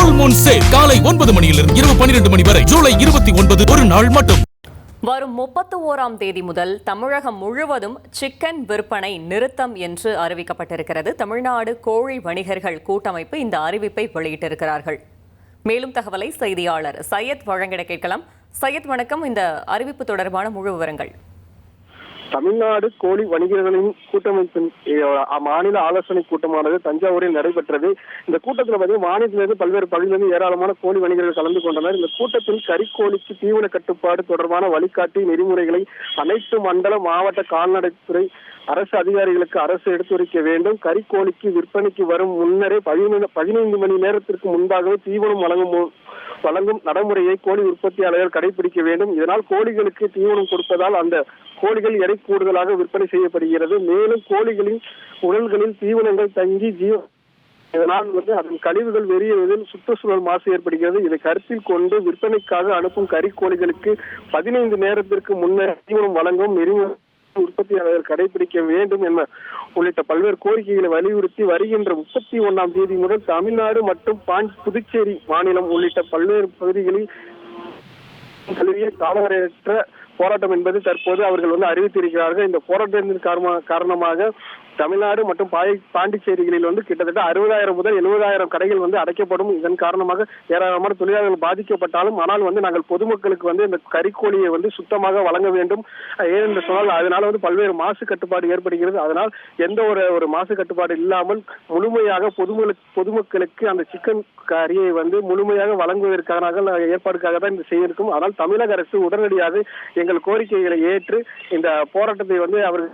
Full Moon Sale காலை 9 மணியிலிருந்து இரவு 12 மணி வரை ஜூலை 29 ஒரு நாள் மட்டும். வரும் 31ஆம் தேதி முதல் தமிழகம் முழுவதும் சிக்கன் விற்பனை நிறுத்தம் என்று அறிவிக்கப்பட்டிருக்கிறது. தமிழ்நாடு கோழி வணிகர்கள் கூட்டமைப்பு இந்த அறிவிப்பை வெளியிட்டிருக்கிறார்கள். மேலும் தகவலை செய்தியாளர் சையத் வழங்கிட கேட்கலாம். சையத் வணக்கம். இந்த அறிவிப்பு தொடர்பான முழு விவரங்கள். தமிழ்நாடு கோழி வணிகர்களின் கூட்டமைப்பின் மாநில ஆலோசனை கூட்டமானது தஞ்சாவூரில் நடைபெற்றது. இந்த கூட்டத்தில் பார்த்தீங்கன்னா மாநிலத்திலிருந்து பல்வேறு பகுதிகளிலிருந்து ஏராளமான கோழி வணிகர்கள் கலந்து கொண்டனர். இந்த கூட்டத்தில் கறிக்கோழிக்கு தீவன கட்டுப்பாடு தொடர்பான வழிகாட்டி நெறிமுறைகளை அனைத்து மண்டல மாவட்ட கால்நடைத்துறை அரசு அதிகாரிகளுக்கு அரசு எடுத்துரைக்க வேண்டும். கறிக்கோழிக்கு விற்பனைக்கு வரும் முன்னரே 15 மணி நேரத்திற்கு முன்பாகவே தீவனம் வழங்கும் நடைமுறையை கோழி உற்பத்தியாளர்கள் கடைபிடிக்க வேண்டும். இதனால் கோழிகளுக்கு தீவனம் கொடுப்பதால் அந்த கோழிகள் எடை கூடுதலாக விற்பனை செய்யப்படுகிறது. மேலும் கோழிகளின் உடல்களில் தீவனங்கள் தங்கி இதனால் அதன் கழிவுகள் வெளியேறுவதில் சுற்றுச்சூழல் மாசு ஏற்படுகிறது. இதை கருத்தில் கொண்டு விற்பனைக்காக அனுப்பும் கறிக்கோழிகளுக்கு 15 நேரத்திற்கு முன்னர் தீவனம் வழங்கும் நெறிமுறை உற்பத்தியாளர்கள் கடைபிடிக்க வேண்டும் என உள்ளிட்ட பல்வேறு கோரிக்கைகளை வலியுறுத்தி வருகின்ற 31ஆம் தேதி முதல் தமிழ்நாடு மற்றும் புதுச்சேரி மாநிலம் உள்ளிட்ட பல்வேறு பகுதிகளில் காலவரையற்ற போராட்டம் என்பது தற்போது அவர்கள் அறிவித்திருக்கிறார்கள். இந்த போராட்டத்தின் காரணமாக தமிழ்நாடு மற்றும் பாண்டிச்சேரிகளில் கிட்டத்தட்ட 60,000 முதல் 70,000 கடைகள் அடைக்கப்படும். இதன் காரணமாக ஏராளமான தொழிலாளர்கள் பாதிக்கப்பட்டாலும் ஆனால் நாங்கள் பொதுமக்களுக்கு இந்த கறிக்கோழியை சுத்தமாக வழங்க வேண்டும். ஏனென்று சொன்னால் அதனால பல்வேறு மாசு கட்டுப்பாடு ஏற்படுகிறது. அதனால் எந்த ஒரு மாசு கட்டுப்பாடு இல்லாமல் முழுமையாக பொதுமக்களுக்கு அந்த சிக்கன் கறியை முழுமையாக வழங்குவதற்கான ஏற்பாடுக்காக தான் இந்த செய்திருக்கும். ஆனால் தமிழக அரசு உடனடியாக எங்கள் கோரிக்கைகளை ஏற்று இந்த போராட்டத்தை அவர்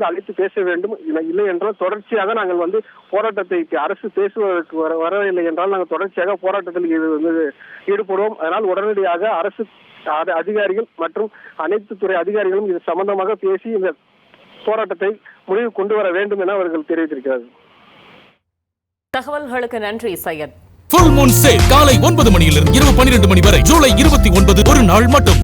அழைத்து பேச வேண்டும். இல்லை என்றால் தொடர்ச்சியாக நாங்கள் போராட்டத்தை அரசு பேசுவதற்கு வரவில்லை என்றால் நாங்கள் தொடர்ச்சியாக போராட்டத்தில் ஈடுபடுவோம். அதனால் உடனடியாக அரசு அதிகாரிகள் மற்றும் அனைத்து துறை அதிகாரிகளும் இது சம்பந்தமாக பேசி இந்த போராட்டத்தை முடிவு கொண்டு வர வேண்டும் என அவர்கள் தெரிவித்திருக்கிறார்கள். தகவல்களுக்கு நன்றி சையத். Full Moon Sale காலை 9 மணியிலிருந்து இரவு 12 மணி வரை ஜூலை 29 ஒரு நாள் மட்டும்.